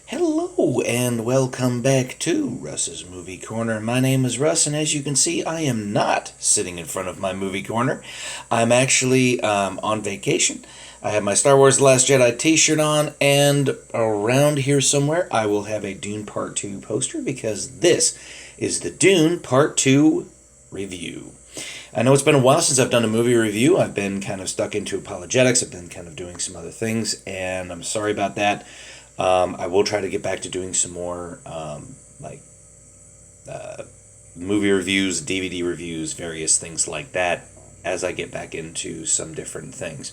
Hello and welcome back to Russ's Movie Corner. My name is Russ, and as you can see, I am not sitting in front of my movie corner. I'm actually on vacation. I have my Star Wars The Last Jedi t-shirt on, and around here somewhere I will have a Dune Part 2 poster because this is the Dune Part 2 review. I know it's been a while since I've done a movie review. I've been kind of stuck into apologetics. I've been kind of doing some other things, and I'm sorry about that. I will try to get back to doing some more movie reviews, DVD reviews, various things like that as I get back into some different things.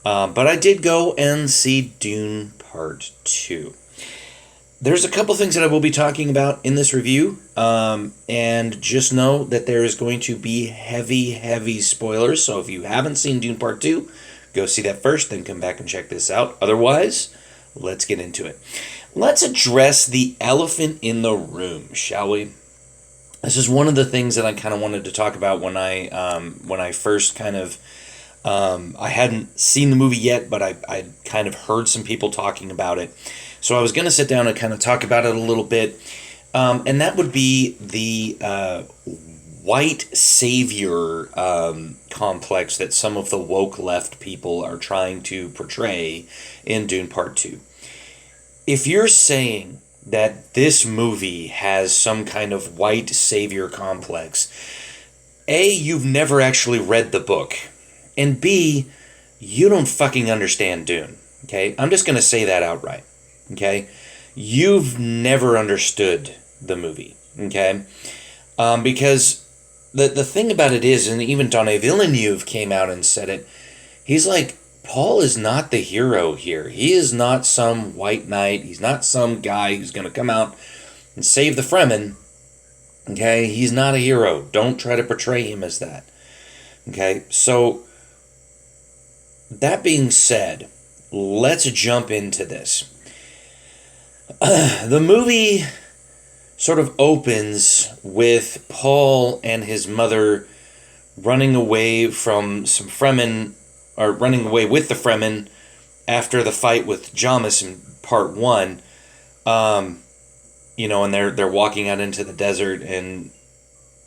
But I did go and see Dune Part 2. There's a couple things that I will be talking about in this review, and just know that there is going to be heavy spoilers, so if you haven't seen Dune Part 2, go see that first, then come back and check this out. Otherwise, let's get into it. Let's address the elephant in the room, shall we? This is one of the things that I kind of wanted to talk about when I first kind of I hadn't seen the movie yet, but I kind of heard some people talking about it. So I was going to sit down and kind of talk about it a little bit, and that would be the white savior complex that some of the woke left people are trying to portray in Dune Part 2. If you're saying that this movie has some kind of white savior complex, A, you've never actually read the book, and B, you don't fucking understand Dune, okay? I'm just going to say that outright, okay? You've never understood the movie, okay? Because the thing about it is, and even Denis Villeneuve came out and said it, he's like, Paul is not the hero here. He is not some white knight. He's not some guy who's going to come out and save the Fremen. Okay? He's not a hero. Don't try to portray him as that. Okay? So, that being said, let's jump into this. The movie sort of opens with Paul and his mother running away from some Fremen, or running away with the Fremen after the fight with Jamis in Part 1. And they're walking out into the desert, and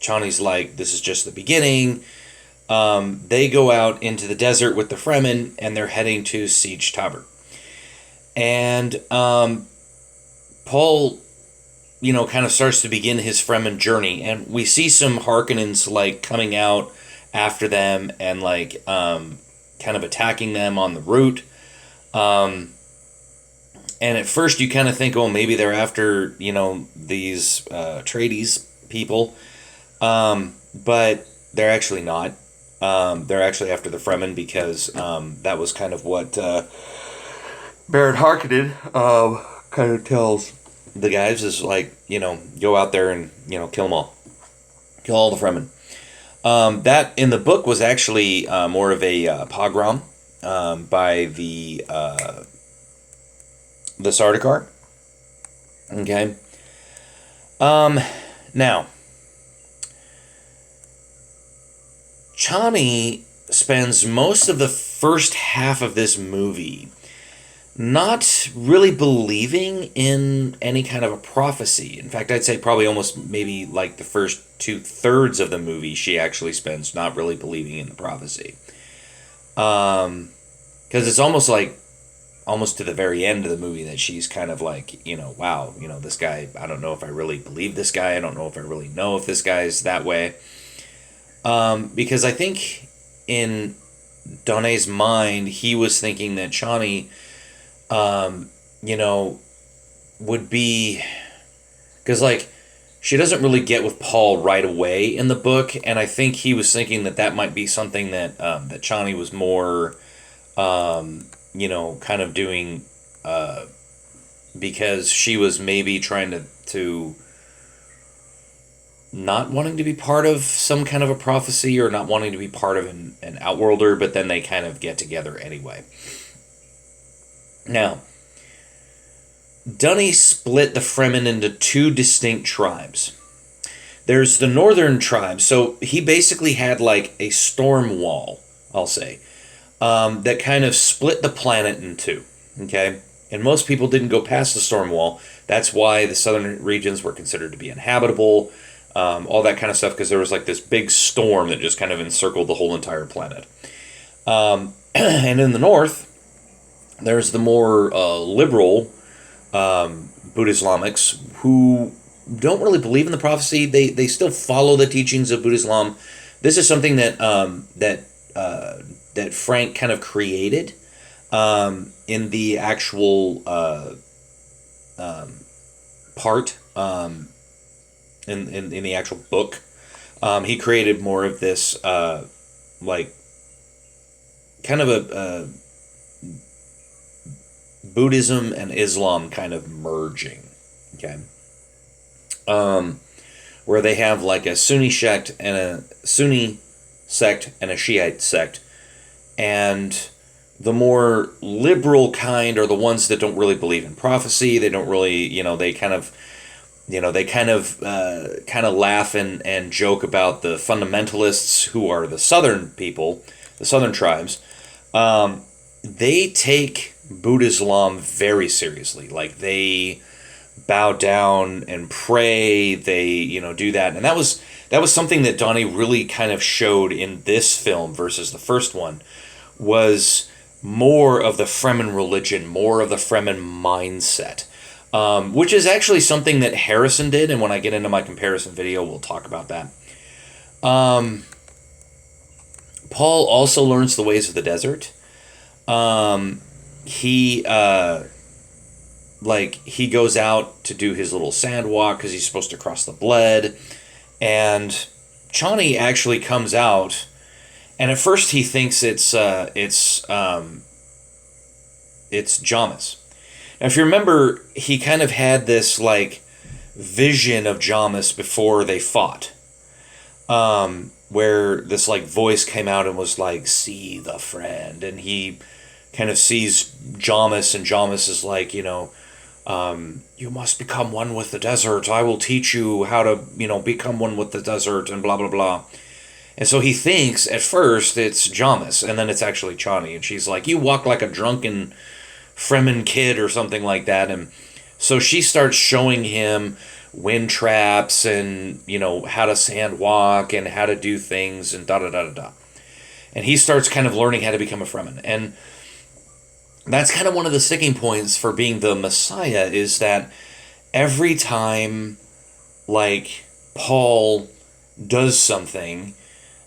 Chani's like, this is just the beginning. They go out into the desert with the Fremen, and they're heading to Siege Tabr. And Paul, kind of starts to begin his Fremen journey, and we see some Harkonnens coming out after them and kind of attacking them on the route. And at first you kind of think, oh, maybe they're after, these Atreides people. But they're actually not. They're actually after the Fremen because that was kind of what Baron Harkonnen kind of tells the guys is go out there and, kill them all. Kill all the Fremen. That in the book was actually more of a pogrom by the Sardaukar. Okay. Now, Chani spends most of the first half of this movie not really believing in any kind of a prophecy. In fact, I'd say probably almost maybe the first 2/3 of the movie she actually spends not really believing in the prophecy. Because it's almost to the very end of the movie that she's kind of wow, this guy, I don't know if I really believe this guy. I don't know if I really know if this guy is that way. Because I think in Donnie's mind, he was thinking that Chani would be, because she doesn't really get with Paul right away in the book, and I think he was thinking that might be something that that Chani was more kind of doing because she was maybe trying to not wanting to be part of some kind of a prophecy or not wanting to be part of an outworlder, but then they kind of get together anyway. Now, Dunny split the Fremen into two distinct tribes. There's the northern tribe, so he basically had a storm wall, I'll say, that kind of split the planet in two, okay? and most people didn't go past the storm wall. That's why the southern regions were considered to be inhabitable, all that kind of stuff, because there was like this big storm that just kind of encircled the whole entire planet. And in the north, there's the more liberal Buddhist Islamics who don't really believe in the prophecy. They still follow the teachings of Buddhist Islam. This is something that Frank kind of created in the actual part in the actual book. He created more of this like kind of a Buddhism and Islam kind of merging. Okay. Where they have like a Sunni sect and a Shiite sect, and the more liberal kind are the ones that don't really believe in prophecy. They don't really, they kind of laugh and joke about the fundamentalists, who are the southern people, the southern tribes. They take Buddhist Islam very seriously. Like, they bow down and pray. They, do that. And that was something that Donnie really kind of showed in this film versus the first one, was more of the Fremen religion, more of the Fremen mindset, which is actually something that Harrison did. And when I get into my comparison video, we'll talk about that. Paul also learns the ways of the desert. He goes out to do his little sand walk because he's supposed to cross the bled, and Chani actually comes out, and at first he thinks it's Jamis. Now, if you remember, he kind of had this like vision of Jamis before they fought, where this like voice came out and was like, "See the friend," and he kind of sees Jamis, and Jamis is like, you must become one with the desert. I will teach you how to, become one with the desert, and blah, blah, blah. And so he thinks at first it's Jamis, and then it's actually Chani. And she's like, "You walk like a drunken Fremen kid," or something like that. And so she starts showing him wind traps and, how to sand walk and how to do things and da-da-da-da-da. And he starts kind of learning how to become a Fremen. And that's kind of one of the sticking points for being the Messiah, is that every time, like, Paul does something,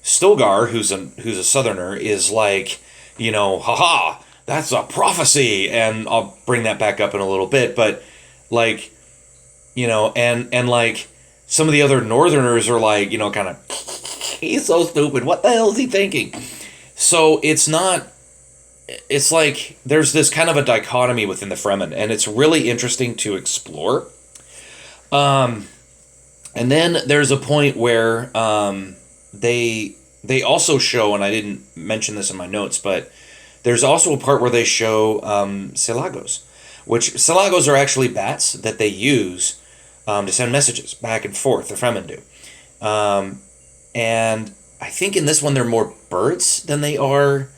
Stilgar, who's a southerner, is like, haha, that's a prophecy, and I'll bring that back up in a little bit, but, like, and like, some of the other northerners are like, kind of, he's so stupid, what the hell is he thinking? So it's like there's this kind of a dichotomy within the Fremen, and it's really interesting to explore. And then there's a point where they also show, and I didn't mention this in my notes, but there's also a part where they show Silagos, which Silagos are actually bats that they use to send messages back and forth. The Fremen do. And I think in this one they're more birds than they are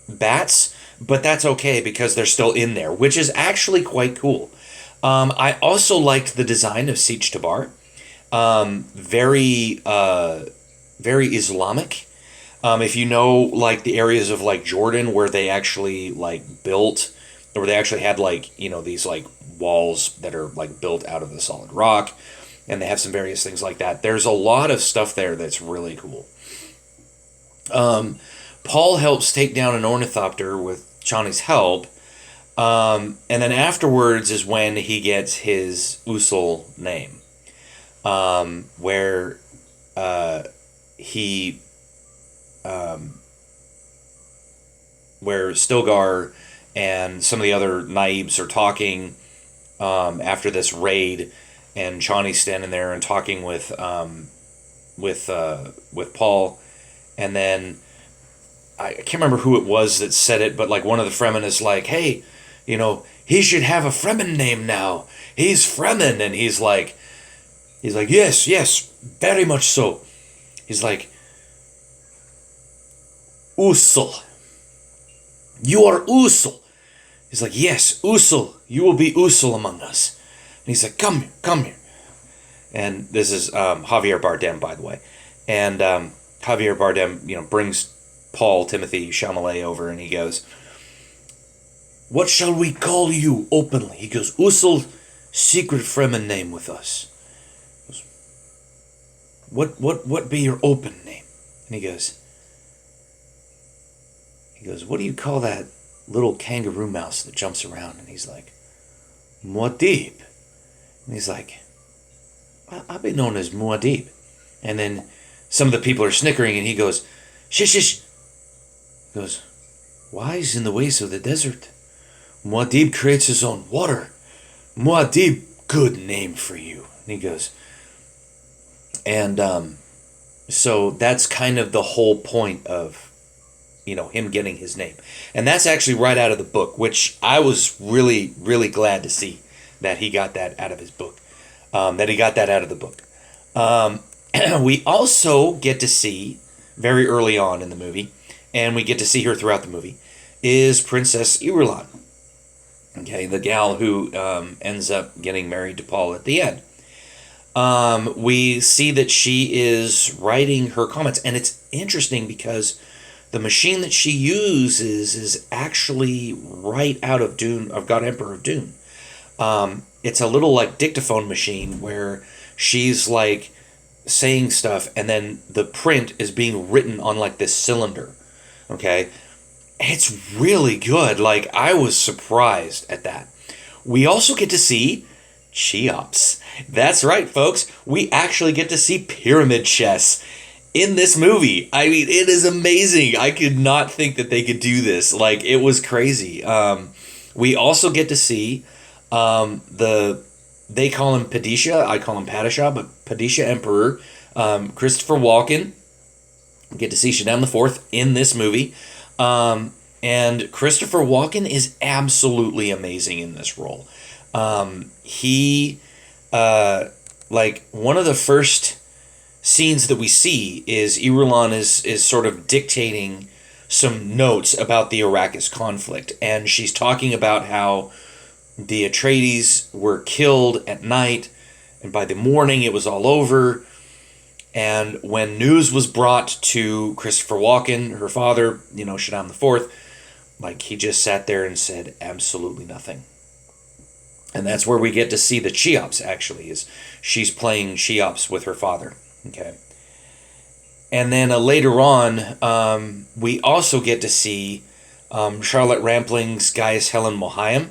bats, but that's okay because they're still in there, which is actually quite cool. I also liked the design of Siege Tabar. Very Islamic. If you know, like, the areas of, like, Jordan where they actually, like, built, or they actually had, like, these, like, walls that are, like, built out of the solid rock, and they have some various things like that. There's a lot of stuff there that's really cool. Paul helps take down an ornithopter with Chani's help, and then afterwards is when he gets his Usul name, where where Stilgar and some of the other Naibs are talking after this raid, and Chani's standing there and talking with Paul, and then I can't remember who it was that said it, but like one of the Fremen is like, "Hey, he should have a Fremen name now. He's Fremen," and he's like, yes, very much so. He's like, "Usul. You are Usul. He's like, yes, Usul, you will be Usul among us. And he's like, come here, come here. And this is Javier Bardem, by the way. And Javier Bardem, brings Paul Timothy Chalamet over, and he goes, what shall we call you openly? He goes, Usul, secret Fremen name with us. He goes, what be your open name? And he goes, what do you call that little kangaroo mouse that jumps around? And he's like, Muad'Dib. And he's like, I've been known as Muad'Dib. And then some of the people are snickering, and he goes, shish, shish. He goes, wise in the ways of the desert. Muad'Dib creates his own water. Muad'Dib, good name for you. And he goes, and so that's kind of the whole point of, him getting his name. And that's actually right out of the book, which I was really, really glad to see that he got that out of his book. The book. We also get to see, very early on in the movie, and we get to see her throughout the movie, is Princess Irulan. Okay, the gal who ends up getting married to Paul at the end. We see that she is writing her comments, and it's interesting because the machine that she uses is actually right out of Dune, of God Emperor of Dune. It's a little like dictaphone machine where she's like saying stuff, and then the print is being written on like this cylinder. Okay, it's really good. Like, I was surprised at that. We also get to see Cheops. That's right, folks. We actually get to see pyramid chess in this movie. I mean, it is amazing. I could not think that they could do this. Like, it was crazy. We also get to see they call him Padishah, I call him Padishah, but Padishah Emperor, Christopher Walken. We get to see Shaddam IV in this movie. And Christopher Walken is absolutely amazing in this role. He, one of the first scenes that we see is Irulan is sort of dictating some notes about the Arrakis conflict, and she's talking about how the Atreides were killed at night, and by the morning it was all over. And when news was brought to Christopher Walken, her father, Shaddam IV, he just sat there and said absolutely nothing. And that's where we get to see the Cheops, actually, is she's playing Cheops with her father. Okay. And then later on, we also get to see Charlotte Rampling's Gaius Helen Mohiam.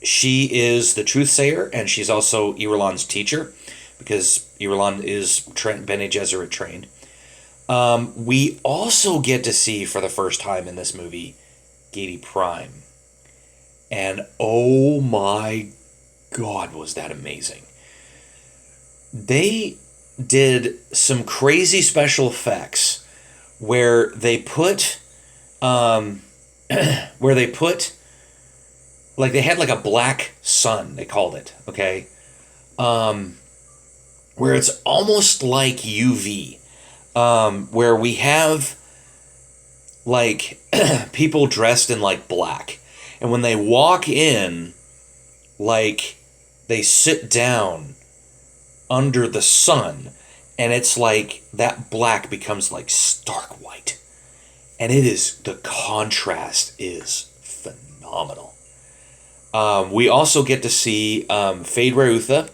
She is the Truthsayer, and she's also Irulan's teacher, because Irulan is Bene Gesserit trained. We also get to see, for the first time in this movie, Gady Prime. And oh my God, was that amazing. They did some crazy special effects where they put they had like a black sun, they called it, okay? Where it's almost like UV, where we have like people dressed in like black, and when they walk in, like they sit down under the sun, and it's like that black becomes like stark white, and the contrast is phenomenal. We also get to see Fade Reutha.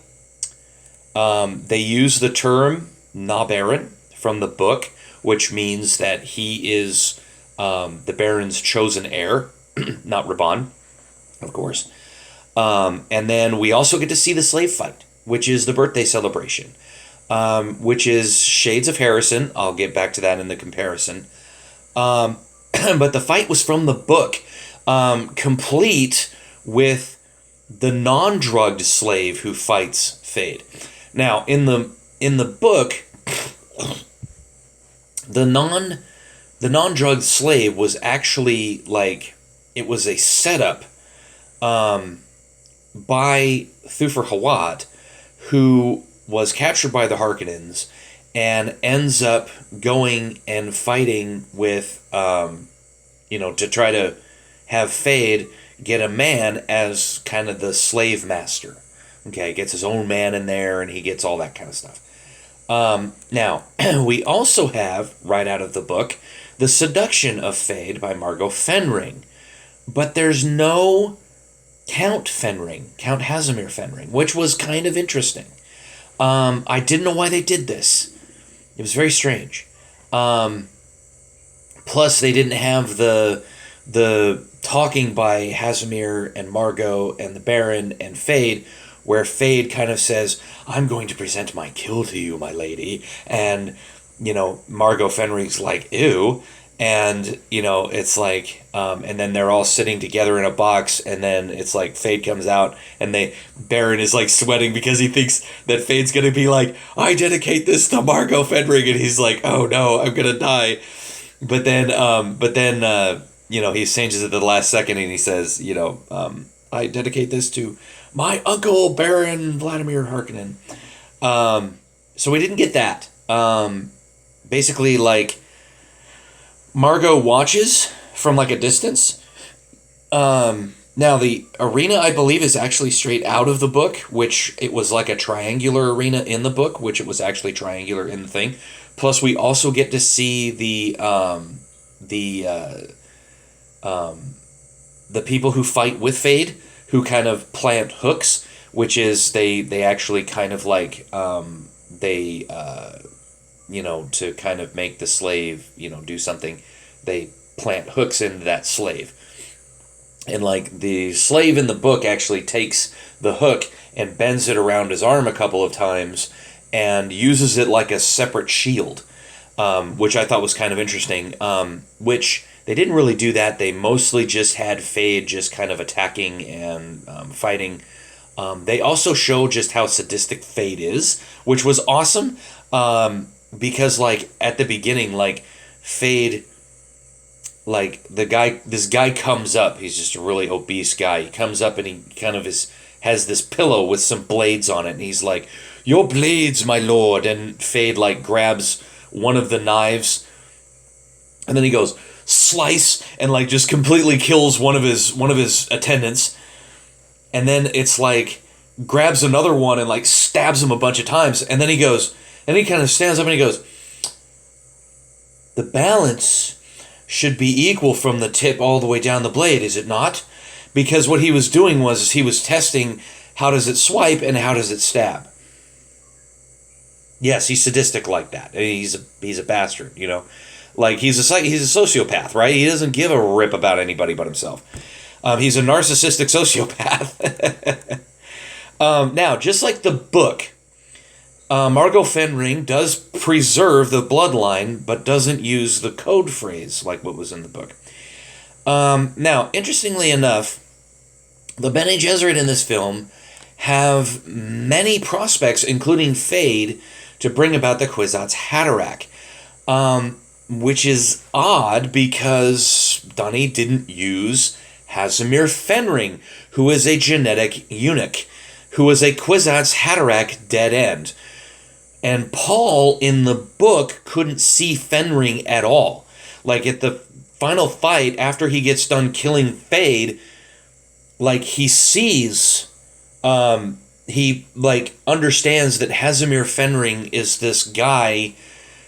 They use the term Na Baron from the book, which means that he is the Baron's chosen heir, not Raban, of course. And then we also get to see the slave fight, which is the birthday celebration, which is shades of Harrison. I'll get back to that in the comparison. But the fight was from the book, complete with the non-drugged slave who fights Fade. Now, in the book, the non-drugged slave was actually like, it was a setup by Thufir Hawat, who was captured by the Harkonnens and ends up going and fighting with, to try to have Fade get a man as kind of the slave master. Okay, gets his own man in there, and he gets all that kind of stuff. Now, we also have, right out of the book, The Seduction of Fade by Margot Fenring. But there's no Count Casimir Fenring, which was kind of interesting. I didn't know why they did this. It was very strange. Plus, they didn't have the talking by Casimir and Margot and the Baron and Fade, where Fade kind of says, "I'm going to present my kill to you, my lady," and Margot Fenring's like, "Ew." And, it's like, and then they're all sitting together in a box, and then it's like Fade comes out, and Baron is like sweating because he thinks that Fade's going to be like, "I dedicate this to Margot Fenring," and he's like, "Oh no, I'm going to die." But then, he changes it at the last second, and he says, "I dedicate this to my uncle, Baron Vladimir Harkonnen." So we didn't get that. Basically, like, Margot watches from like a distance. Now the arena, I believe, is actually straight out of the book, which it was like a triangular arena in the book, which it was actually triangular in the thing. Plus, we also get to see the people who fight with Fade, who kind of plant hooks, which is they actually kind of like to kind of make the slave, do something, they plant hooks into that slave. And like the slave in the book actually takes the hook and bends it around his arm a couple of times and uses it like a separate shield, which I thought was kind of interesting, which they didn't really do that. They mostly just had Fade just kind of attacking and fighting. They also show just how sadistic Fade is, which was awesome. Because like at the beginning, like Fade, like this guy comes up. He's just a really obese guy. He comes up and he kind of has this pillow with some blades on it, and he's like, "Your blades, my lord." And Fade like grabs one of the knives, and then he goes slice and like just completely kills one of his attendants, and then it's like grabs another one and like stabs him a bunch of times, and then he goes. And he kind of stands up and he goes, "The balance should be equal from the tip all the way down the blade, is it not?" Because what he was doing was he was testing how does it swipe and how does it stab. Yes, he's sadistic like that. I mean, he's a bastard, Like he's a sociopath, right? He doesn't give a rip about anybody but himself. He's a narcissistic sociopath. Now, just like the book, Margot Fenring does preserve the bloodline, but doesn't use the code phrase like what was in the book. Now, interestingly enough, the Bene Gesserit in this film have many prospects, including Fade, to bring about the Kwisatz Haderach, which is odd because Dunny didn't use Casimir Fenring, who is a genetic eunuch, who is a Kwisatz Haderach dead end. And Paul, in the book, couldn't see Fenring at all. Like, at the final fight, after he gets done killing Fade, like, he sees, he, like, understands that Casimir Fenring is this guy.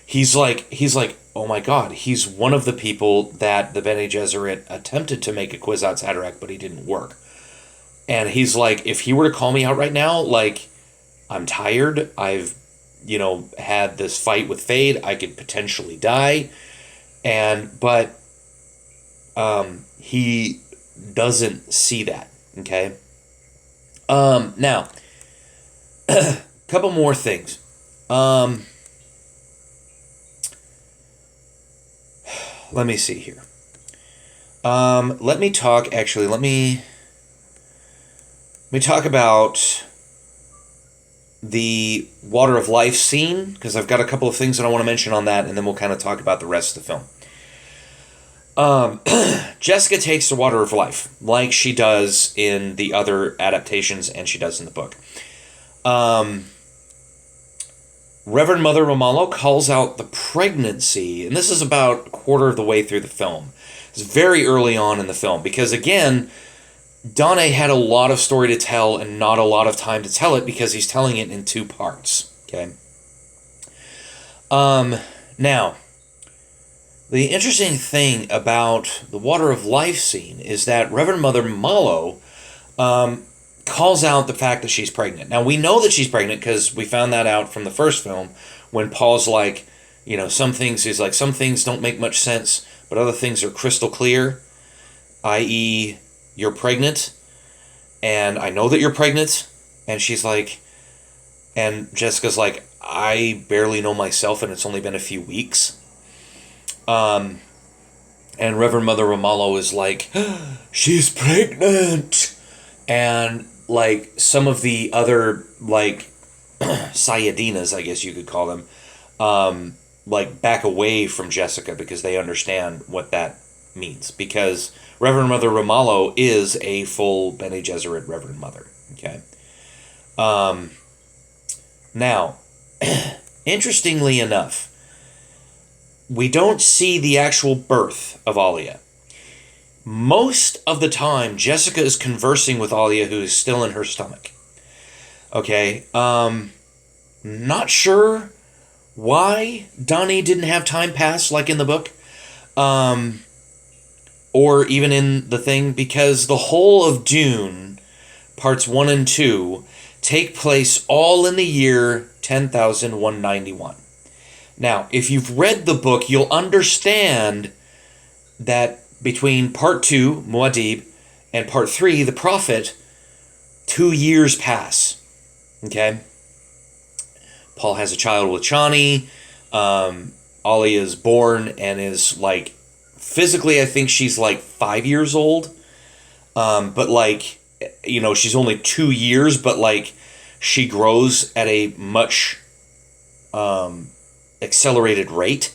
He's like, oh my god, he's one of the people that the Bene Gesserit attempted to make a Kwisatz Haderach, but he didn't work. And he's like, if he were to call me out right now, like, I'm tired, I've had this fight with Fade, I could potentially die, but he doesn't see that, okay? Now, a couple more things. Let me see here. Let me talk about the Water of Life scene, because I've got a couple of things that I want to mention on that, and then we'll kind of talk about the rest of the film. Jessica takes the Water of Life, like she does in the other adaptations, and she does in the book. Reverend Mother Romalo calls out the pregnancy, and this is about a quarter of the way through the film. It's very early on in the film because, again, Donne had a lot of story to tell and not a lot of time to tell it because he's telling it in two parts. Okay. Now, the interesting thing about the Water of Life scene is that Reverend Mother Mallow calls out the fact that she's pregnant. Now, we know that she's pregnant because we found that out from the first film when Paul's like, some things, he's like, some things don't make much sense, but other things are crystal clear, i.e., you're pregnant, and I know that you're pregnant, and she's like, and Jessica's like, I barely know myself, and it's only been a few weeks. And Reverend Mother Ramallo is like, she's pregnant! And, like, some of the other, like, Sayadinas, I guess you could call them, like, back away from Jessica because they understand what that means. Because Reverend Mother Ramallo is a full Bene Gesserit Reverend Mother. Okay? Now, interestingly enough, we don't see the actual birth of Alia. Most of the time, Jessica is conversing with Alia, who is still in her stomach. Okay? Not sure why Donnie didn't have time pass like in the book. Or even in the thing, because the whole of Dune, parts 1 and 2, take place all in the year 10,191. Now, if you've read the book, you'll understand that between part 2, Muad'Dib, and part 3, the Prophet, 2 years pass. Okay? Paul has a child with Chani. Ollie is born and is like, physically, I think she's like 5 years old. But like, she's only 2 years, but like, she grows at a much accelerated rate.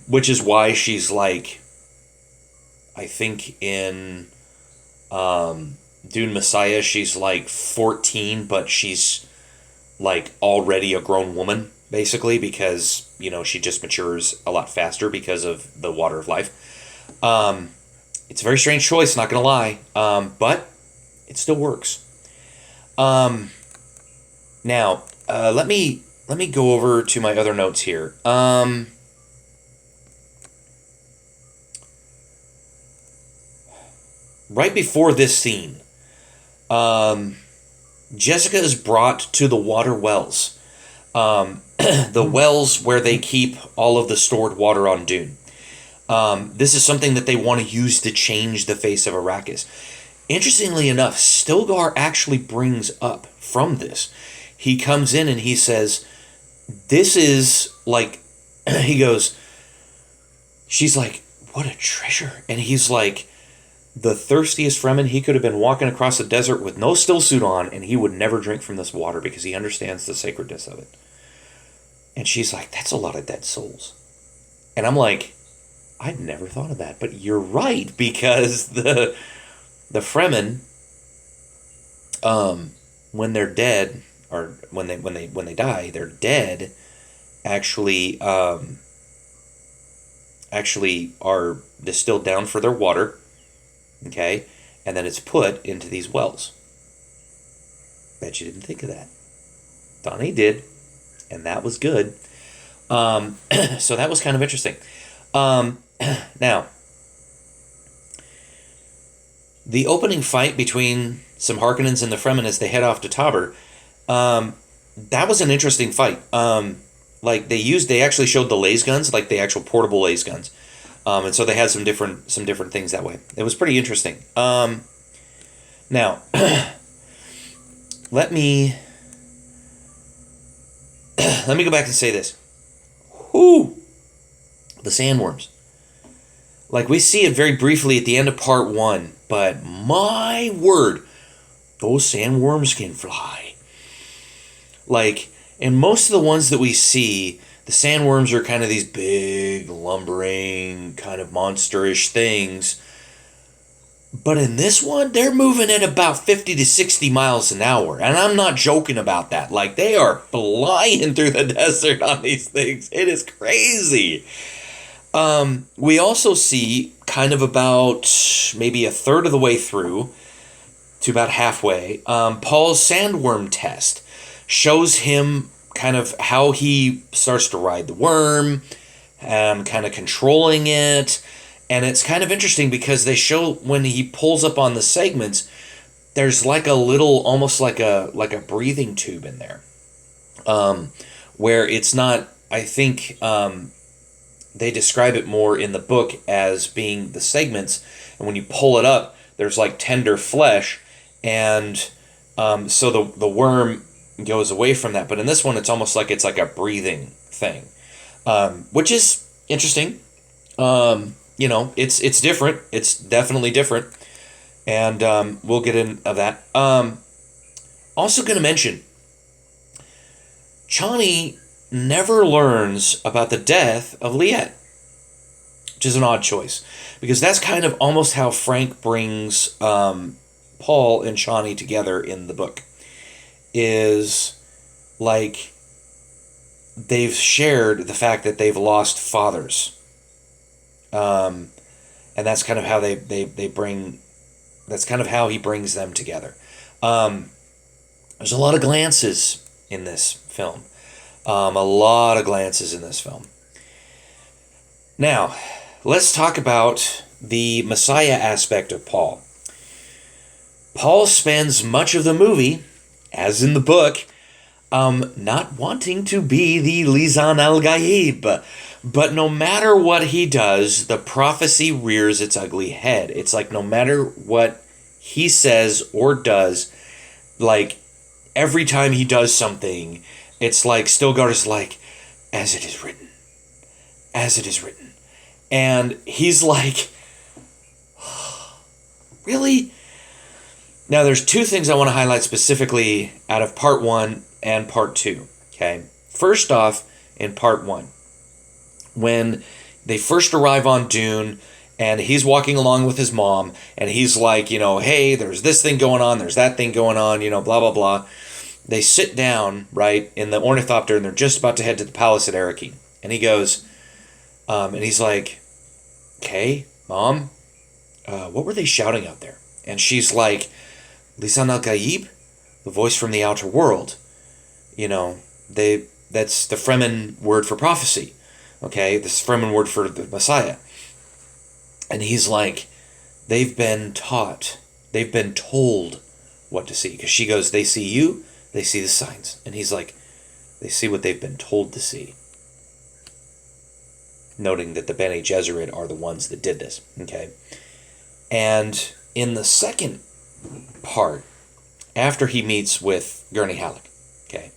Which is why she's like, I think in Dune Messiah, she's like 14, but she's like already a grown woman, basically, because, she just matures a lot faster because of the Water of Life. It's a very strange choice, not going to lie, but it still works. Now, let me go over to my other notes here. Right before this scene, Jessica is brought to the water wells. The wells where they keep all of the stored water on Dune. This is something that they want to use to change the face of Arrakis. Interestingly enough, Stilgar actually brings up from this. He comes in and he says, this is like, he goes, she's like, what a treasure. And he's like, the thirstiest Fremen, he could have been walking across the desert with no still suit on, and he would never drink from this water because he understands the sacredness of it. And she's like, that's a lot of dead souls. And I'm like, I'd never thought of that. But you're right, because the Fremen, when they're dead, or when they die, they're dead, actually are distilled down for their water. Okay, and then it's put into these wells. Bet you didn't think of that. Donnie did, and that was good. So that was kind of interesting. Now, the opening fight between some Harkonnens and the Fremen as they head off to Tabor, that was an interesting fight. Like they actually showed the laser guns, like the actual portable laser guns. And so they had some different things that way. It was pretty interesting. Now, let me go back and say this. Whoo! The sandworms. Like, we see it very briefly at the end of part 1, but my word, those sandworms can fly. Like, and most of the ones that we see, the sandworms are kind of these big, lumbering, kind of monsterish things. But in this one, they're moving at about 50 to 60 miles an hour. And I'm not joking about that. Like, they are flying through the desert on these things. It is crazy. We also see kind of about maybe a third of the way through to about halfway, Paul's sandworm test shows him kind of how he starts to ride the worm, kind of controlling it. And it's kind of interesting because they show when he pulls up on the segments, there's like a little, almost like a breathing tube in there, where it's not. I think they describe it more in the book as being the segments, and when you pull it up, there's like tender flesh, and so the worm goes away from that. But in this one, it's almost like it's like a breathing thing, which is interesting. It's different. It's definitely different, and we'll get into that. Also, going to mention, Chani never learns about the death of Liette, which is an odd choice, because that's kind of almost how Frank brings Paul and Chani together in the book, is like they've shared the fact that they've lost fathers, and that's kind of how they bring, that's kind of how he brings them together. There's a lot of glances in this film. A lot of glances in this film. Now, let's talk about the Messiah aspect of Paul. Paul spends much of the movie, as in the book, not wanting to be the Lisan al-Gaib. But no matter what he does, the prophecy rears its ugly head. It's like no matter what he says or does, like every time he does something, it's like Stilgar's like, as it is written. As it is written. And he's like, really? Now, there's two things I want to highlight specifically out of part 1 and part 2. Okay? First off, in part 1, when they first arrive on Dune, and he's walking along with his mom, and he's like, hey, there's this thing going on, there's that thing going on, blah, blah, blah. They sit down, right, in the ornithopter, and they're just about to head to the palace at Arrakeen. And he goes, and he's like, okay, Mom, what were they shouting out there? And she's like, Lisan al-Gaib, the voice from the outer world. That's the Fremen word for prophecy. Okay, this Fremen word for the Messiah. And he's like, they've been taught, they've been told what to see. Because she goes, they see you, they see the signs. And he's like, they see what they've been told to see. Noting that the Bene Gesserit are the ones that did this. Okay. And in the second part, after he meets with Gurney Halleck, okay,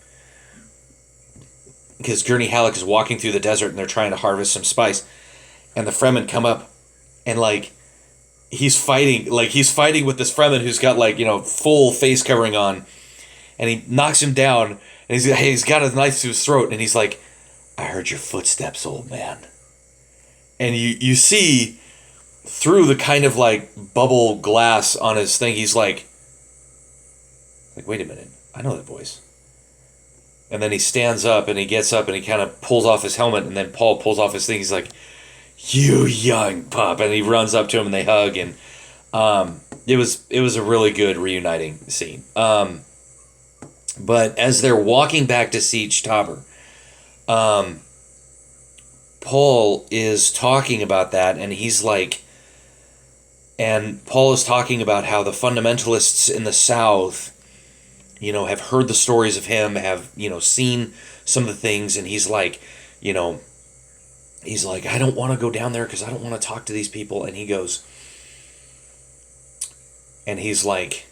because Gurney Halleck is walking through the desert and they're trying to harvest some spice, and the Fremen come up, and like he's fighting with this Fremen who's got full face covering on, and he knocks him down, and he's got a knife to his throat, and he's like, I heard your footsteps, old man. And you see through the kind of like bubble glass on his thing, he's like, wait a minute, I know that voice. And then he stands up and he gets up and he kind of pulls off his helmet, and then Paul pulls off his thing. He's like, you young pup. And he runs up to him and they hug, and it was a really good reuniting scene. But as they're walking back to Siege Tabor, Paul is talking about that, and he's like, and Paul is talking about how the fundamentalists in the South, have heard the stories of him, have, seen some of the things, and he's like, I don't want to go down there because I don't want to talk to these people. And he goes, and he's like,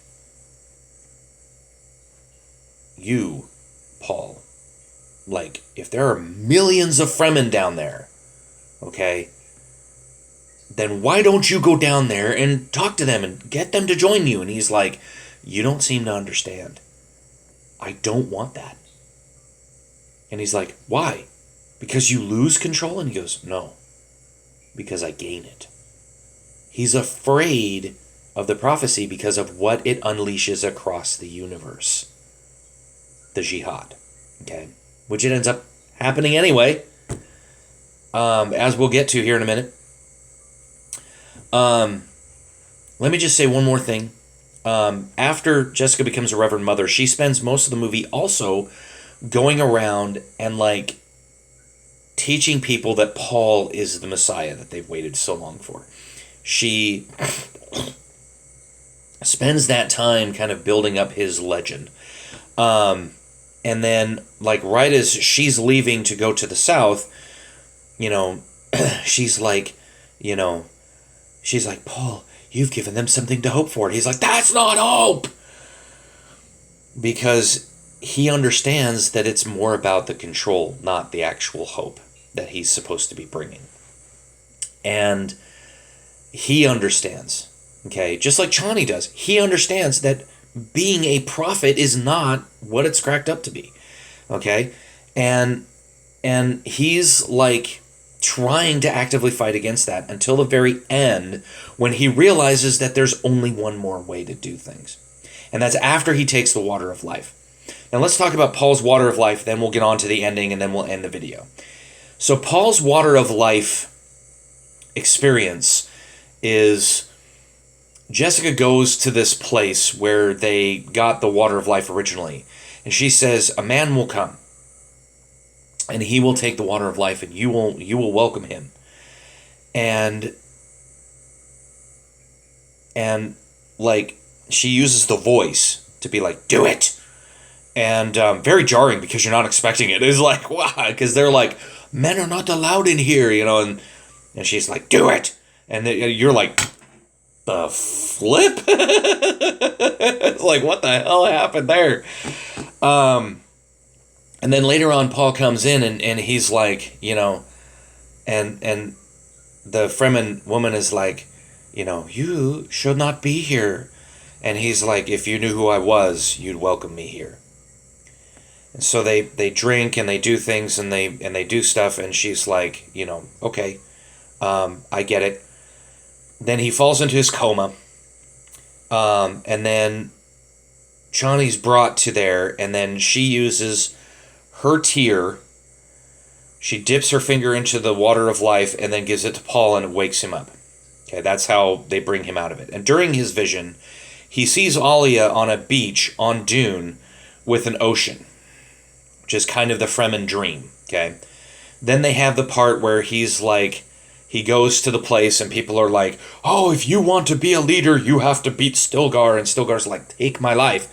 you, Paul, like, if there are millions of Fremen down there, okay, then why don't you go down there and talk to them and get them to join you? And he's like, you don't seem to understand. I don't want that. And he's like, why? Because you lose control? And he goes, no, because I gain it. He's afraid of the prophecy because of what it unleashes across the universe. The jihad. Okay? Which it ends up happening anyway. as we'll get to here in a minute. Let me just say one more thing. After Jessica becomes a Reverend Mother, she spends most of the movie also going around and like teaching people that Paul is the Messiah that they've waited so long for. She spends that time kind of building up his legend. And then, like, right as she's leaving to go to the south, you know, she's like, Paul, you've given them something to hope for. And he's like, that's not hope! Because he understands that it's more about the control, not the actual hope that he's supposed to be bringing. And he understands, okay, just like Chani does, he understands that being a prophet is not what it's cracked up to be, okay? And he's like trying to actively fight against that until the very end when he realizes that there's only one more way to do things. And that's after he takes the water of life. Now let's talk about Paul's water of life, then we'll get on to the ending and then we'll end the video. So Paul's water of life experience is Jessica goes to this place where they got the water of life originally. And she says, a man will come and he will take the water of life and you will welcome him. And like she uses the voice to be like, do it. And very jarring because you're not expecting it. It's like, wow, because they're like, men are not allowed in here, and she's like, do it. And you're like, the flip? It's like, what the hell happened there? And then later on, Paul comes in and he's like, and the Fremen woman is like, you should not be here. And he's like, if you knew who I was, you'd welcome me here. And so they drink and they do things and they do stuff. And she's like, okay, I get it. Then he falls into his coma. And then Chani's brought to there. And then she uses her tear. She dips her finger into the water of life and then gives it to Paul and it wakes him up. Okay, that's how they bring him out of it. And during his vision, he sees Alia on a beach on Dune with an ocean, which is kind of the Fremen dream, okay? Then they have the part where he's like, he goes to the place and people are like, oh, if you want to be a leader, you have to beat Stilgar. And Stilgar's like, take my life.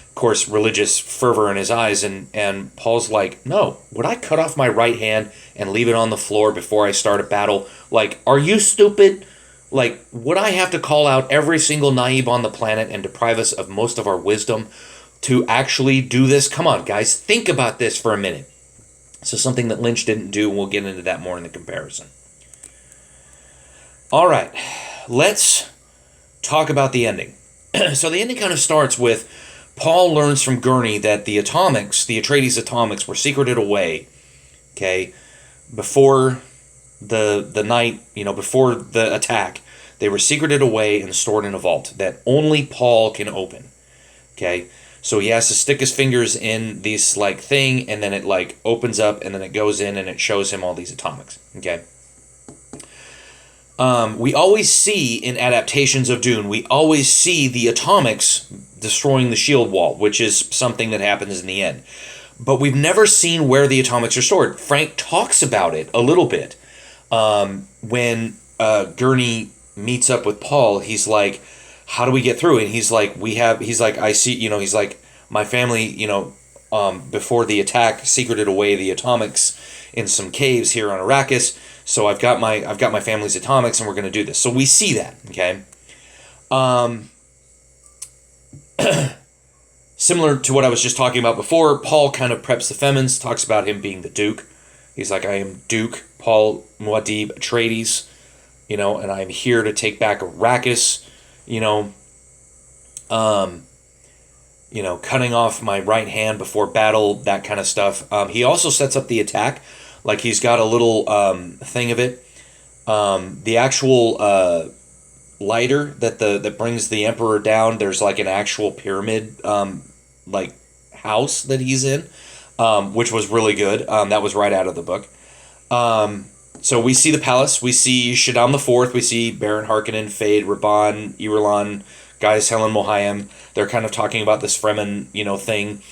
Of course, religious fervor in his eyes. And Paul's like, no, would I cut off my right hand and leave it on the floor before I start a battle? Like, are you stupid? Like, would I have to call out every single Naib on the planet and deprive us of most of our wisdom to actually do this? Come on, guys, think about this for a minute. So something that Lynch didn't do, and we'll get into that more in the comparison. All right, let's talk about the ending. So the ending kind of starts with Paul learns from Gurney that the atomics, the Atreides atomics, were secreted away, okay, before the night, before the attack. They were secreted away and stored in a vault that only Paul can open, okay? So he has to stick his fingers in this like thing, and then it like opens up, and then it goes in, and it shows him all these atomics. Okay. We always see in adaptations of Dune, we always see the atomics destroying the shield wall, which is something that happens in the end. But we've never seen where the atomics are stored. Frank talks about it a little bit when Gurney meets up with Paul. He's like, how do we get through? And he's like, I see, he's like, my family, before the attack secreted away the atomics in some caves here on Arrakis. So I've got my family's atomics and we're going to do this. So we see that. Okay. Similar to what I was just talking about before, Paul kind of preps the Femins, talks about him being the Duke. He's like, I am Duke Paul Muad'Dib Atreides, and I am here to take back Arrakis, cutting off my right hand before battle, that kind of stuff. He also sets up the attack, like he's got a little thing of it. The actual lighter that brings the Emperor down, there's like an actual pyramid like house that he's in, which was really good. That was right out of the book. So we see the palace. We see Shaddam the Fourth. We see Baron Harkonnen, Fade, Raban, Irulan, Gaius Helen Mohiam. They're kind of talking about this Fremen, thing,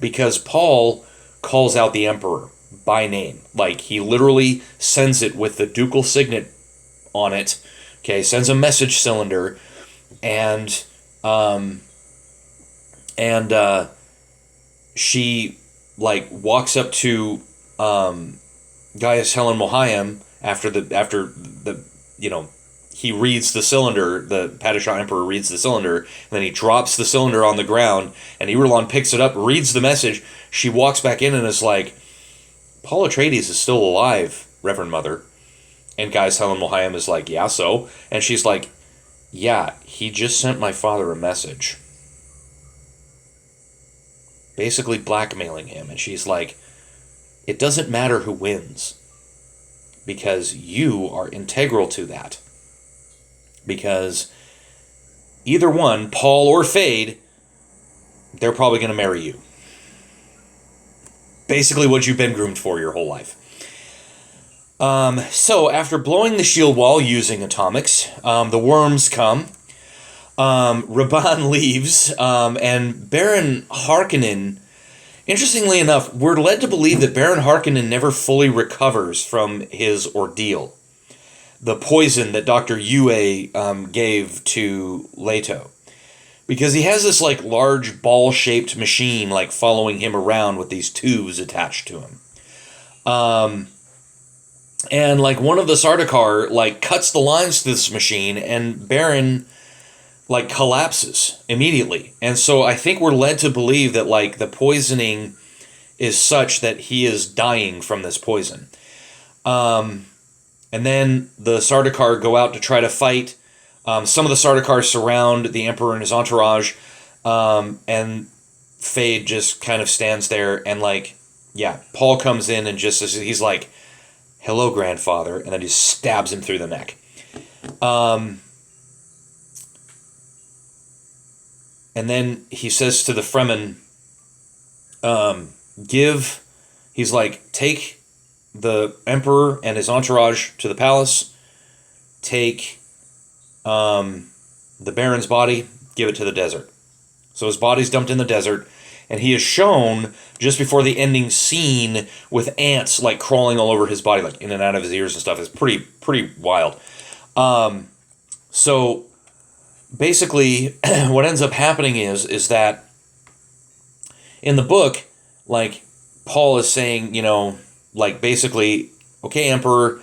because Paul calls out the Emperor by name. Like, he literally sends it with the ducal signet on it. Okay, sends a message cylinder, and she like walks up to Gaius Helen Mohiam after the he reads the cylinder. The Padishah Emperor reads the cylinder, and then he drops the cylinder on the ground, and Irulan picks it up, reads the message. She walks back in and is like, Paul Atreides is still alive, Reverend Mother. And Gaius Helen Mohiam is like, yeah, so? And she's like, yeah, he just sent my father a message, basically blackmailing him. And she's like, it doesn't matter who wins, because you are integral to that. Because either one, Paul or Fade, they're probably going to marry you. Basically what you've been groomed for your whole life. So after blowing the shield wall using atomics, the worms come. Raban leaves, and Baron Harkonnen, interestingly enough, we're led to believe that Baron Harkonnen never fully recovers from his ordeal. The poison that Dr. Yue gave to Leto. Because he has this like large ball-shaped machine like following him around with these tubes attached to him. And like one of the Sardaukar like cuts the lines to this machine, and Baron like collapses immediately. And so I think we're led to believe that like the poisoning is such that he is dying from this poison. And then the Sardaukar go out to try to fight. Some of the Sardaukar surround the Emperor and his entourage, and Fade just kind of stands there, and like, yeah, Paul comes in and just he's like, hello, grandfather, and then he stabs him through the neck. And then he says to the Fremen, he's like, take the Emperor and his entourage to the palace, take the Baron's body, give it to the desert. So his body's dumped in the desert, and he is shown just before the ending scene with ants like crawling all over his body, like in and out of his ears and stuff. It's pretty wild. So basically, what ends up happening is that in the book, like Paul is saying, like basically, okay, Emperor,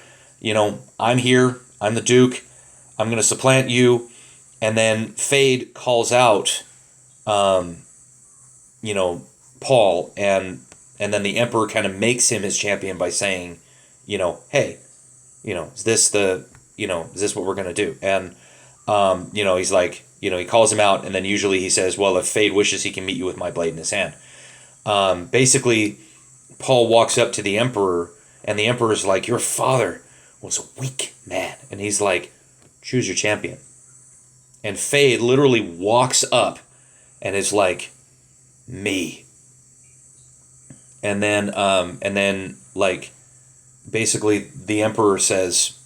I'm here, I'm the Duke, I'm going to supplant you. And then Fade calls out, Paul, and then the Emperor kind of makes him his champion by saying, hey, is this what we're going to do? And, he's like, he calls him out, and then usually he says, well, if Fade wishes, he can meet you with my blade in his hand. Basically, Paul walks up to the Emperor, and the Emperor's like, your father was a weak man. And he's like, choose your champion. And Fade literally walks up and is like, me. And then like, basically the Emperor says,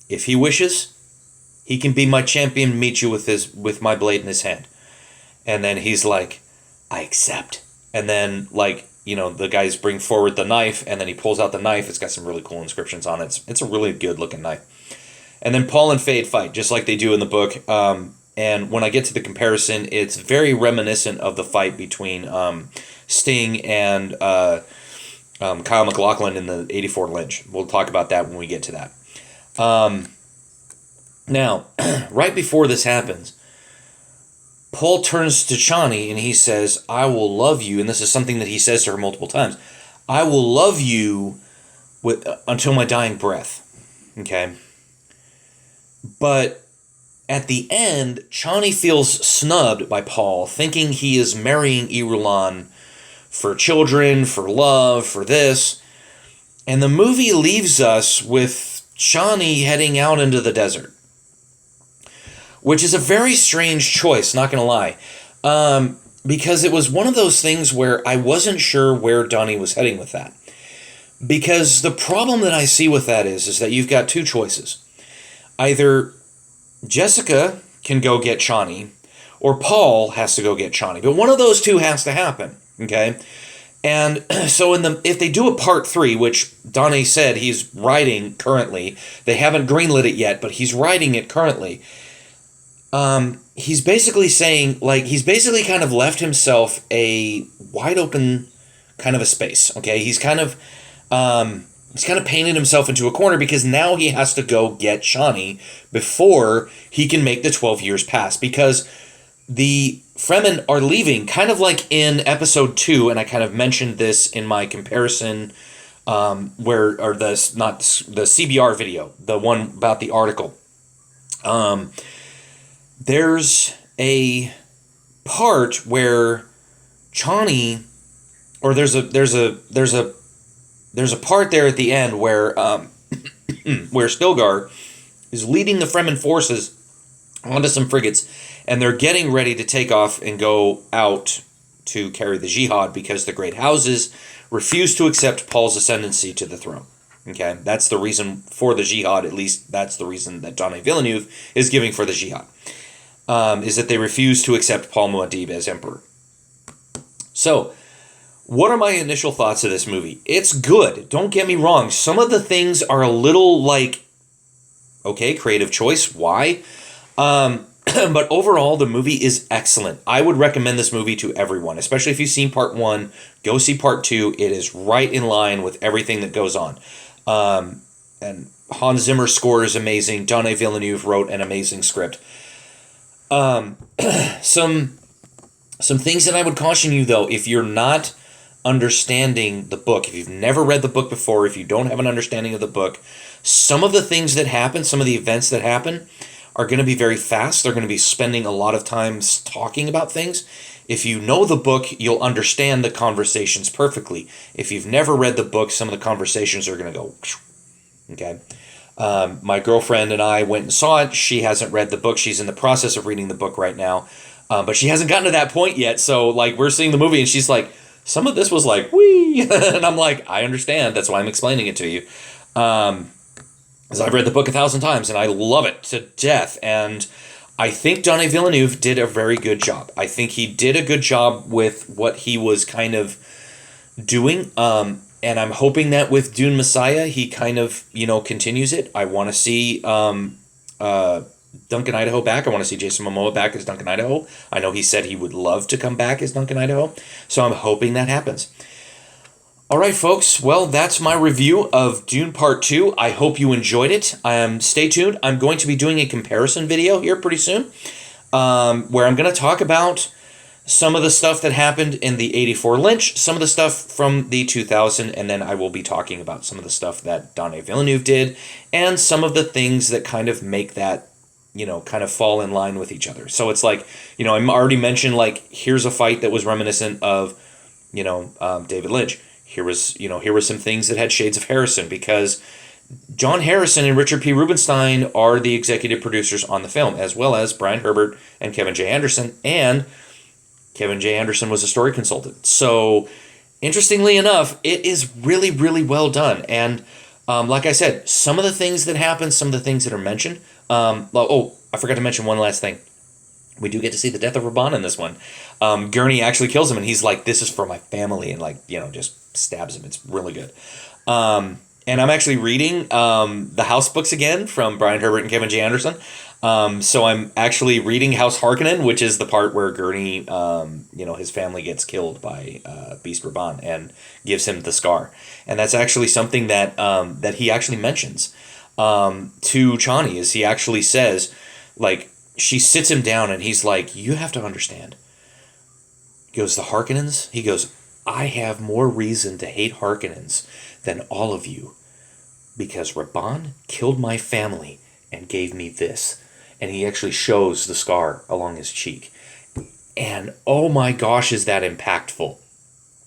if he wishes, he can be my champion and meet you with my blade in his hand. And then he's like, I accept. And then like, the guys bring forward the knife, and then he pulls out the knife. It's got some really cool inscriptions on it. It's a really good looking knife. And then Paul and Fade fight, just like they do in the book. And when I get to the comparison, it's very reminiscent of the fight between Sting and Kyle MacLachlan in the 84 Lynch. We'll talk about that when we get to that. Now, right before this happens, Paul turns to Chani and he says, I will love you, and this is something that he says to her multiple times, I will love you until my dying breath. Okay? But at the end, Chani feels snubbed by Paul, thinking he is marrying Irulan for children, for love, for this. And the movie leaves us with Chani heading out into the desert, which is a very strange choice, not going to lie. Because it was one of those things where I wasn't sure where Donnie was heading with that. Because the problem that I see with that is that you've got two choices. Either Jessica can go get Chani, or Paul has to go get Chani. But one of those two has to happen, okay? And so if they do a part 3, which Donnie said he's writing currently, they haven't greenlit it yet, but he's writing it currently. He's basically saying, like, he's basically kind of left himself a wide open kind of a space, okay? He's kind of painted himself into a corner because now he has to go get Chani before he can make the 12 years pass, because the Fremen are leaving, kind of like in episode 2, and I kind of mentioned this in my comparison, the CBR video, the one about the article. There's a part where Chani, or there's a part there at the end where where Stilgar is leading the Fremen forces onto some frigates, and they're getting ready to take off and go out to carry the jihad because the Great Houses refuse to accept Paul's ascendancy to the throne. Okay, that's the reason for the jihad. At least that's the reason that Denis Villeneuve is giving for the jihad, is that they refuse to accept Paul Muad'Dib as emperor. So, what are my initial thoughts of this movie? It's good. Don't get me wrong. Some of the things are a little like, okay, creative choice. Why? But overall, the movie is excellent. I would recommend this movie to everyone, especially if you've seen part 1. Go see part 2. It is right in line with everything that goes on. And Hans Zimmer's score is amazing. Denis Villeneuve wrote an amazing script. Some things that I would caution you, though, if you're not understanding the book, if you've never read the book before, if you don't have an understanding of the book, some of the things that happen, some of the events that happen, are going to be very fast. They're going to be spending a lot of time talking about things. If you know the book, you'll understand the conversations perfectly. If you've never read the book, some of the conversations are going to go, okay? My girlfriend and I went and saw it. She hasn't read the book. She's in the process of reading the book right now. But she hasn't gotten to that point yet. So, like, we're seeing the movie and she's like, some of this was like, wee. And I'm like, I understand. That's why I'm explaining it to you. Because I've read the book 1,000 times and I love it to death. And I think Denis Villeneuve did a very good job. I think he did a good job with what he was kind of doing. And I'm hoping that with Dune Messiah, he kind of, continues it. I want to see Duncan Idaho back. I want to see Jason Momoa back as Duncan Idaho. I know he said he would love to come back as Duncan Idaho. So I'm hoping that happens. All right, folks. Well, that's my review of Dune Part 2. I hope you enjoyed it. Stay tuned. I'm going to be doing a comparison video here pretty soon, where I'm going to talk about some of the stuff that happened in the 84 Lynch, some of the stuff from the 2000, and then I will be talking about some of the stuff that Denis Villeneuve did, and some of the things that kind of make that, kind of fall in line with each other. So it's like, I already mentioned, like, here's a fight that was reminiscent of, David Lynch. Here were some things that had shades of Harrison, because John Harrison and Richard P. Rubinstein are the executive producers on the film, as well as Brian Herbert and Kevin J. Anderson, and Kevin J. Anderson was a story consultant. So, interestingly enough, it is really, really well done. And like I said, some of the things that happen, some of the things that are mentioned. I forgot to mention one last thing. We do get to see the death of Raban in this one. Gurney actually kills him, and he's like, "This is for my family," and just stabs him. It's really good. And I'm actually reading the House books again from Brian Herbert and Kevin J. Anderson. So I'm actually reading House Harkonnen, which is the part where Gurney, his family gets killed by Beast Raban and gives him the scar. And that's actually something that that he actually mentions to Chani, is he actually says, like, she sits him down and he's like, "You have to understand." He goes, "The Harkonnens?" He goes, "I have more reason to hate Harkonnens than all of you, because Raban killed my family and gave me this." And he actually shows the scar along his cheek. And oh my gosh, is that impactful.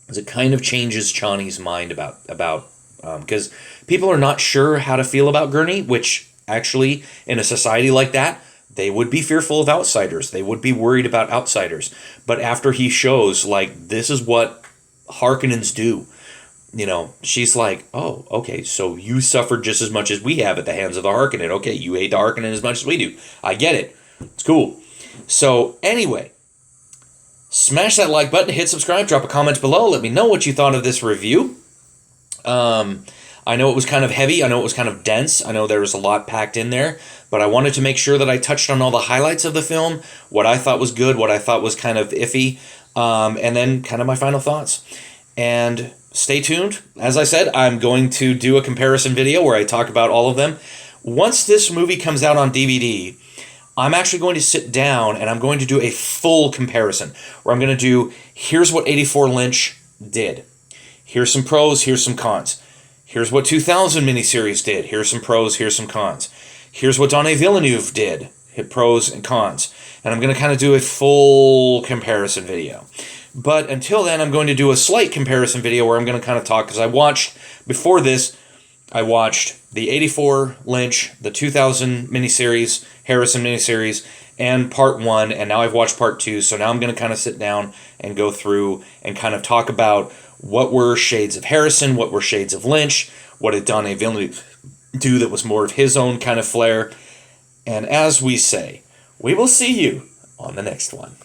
Because it kind of changes Chani's mind about because people are not sure how to feel about Gurney, which actually, in a society like that, they would be fearful of outsiders. They would be worried about outsiders. But after he shows, like, this is what Harkonnens do. she's like, oh, okay, so you suffered just as much as we have at the hands of the Harkonnen. Okay, you hate the Harkonnen as much as we do. I get it. It's cool. So, anyway, smash that like button, hit subscribe, drop a comment below. Let me know what you thought of this review. I know it was kind of heavy. I know it was kind of dense. I know there was a lot packed in there. But I wanted to make sure that I touched on all the highlights of the film, what I thought was good, what I thought was kind of iffy, and then kind of my final thoughts. And stay tuned. As I said, I'm going to do a comparison video where I talk about all of them. Once this movie comes out on DVD, I'm actually going to sit down and I'm going to do a full comparison where I'm going to do, here's what 84 Lynch did. Here's some pros, here's some cons. Here's what 2000 miniseries did. Here's some pros, here's some cons. Here's what Denis Villeneuve did. Hit pros and cons. And I'm going to kind of do a full comparison video. But until then, I'm going to do a slight comparison video where I'm going to kind of talk, because before this, I watched the 84 Lynch, the 2000 miniseries, Harrison miniseries, and part 1, and now I've watched part 2, so now I'm going to kind of sit down and go through and kind of talk about what were shades of Harrison, what were shades of Lynch, what did Denis Villeneuve do that was more of his own kind of flair. And as we say, we will see you on the next one.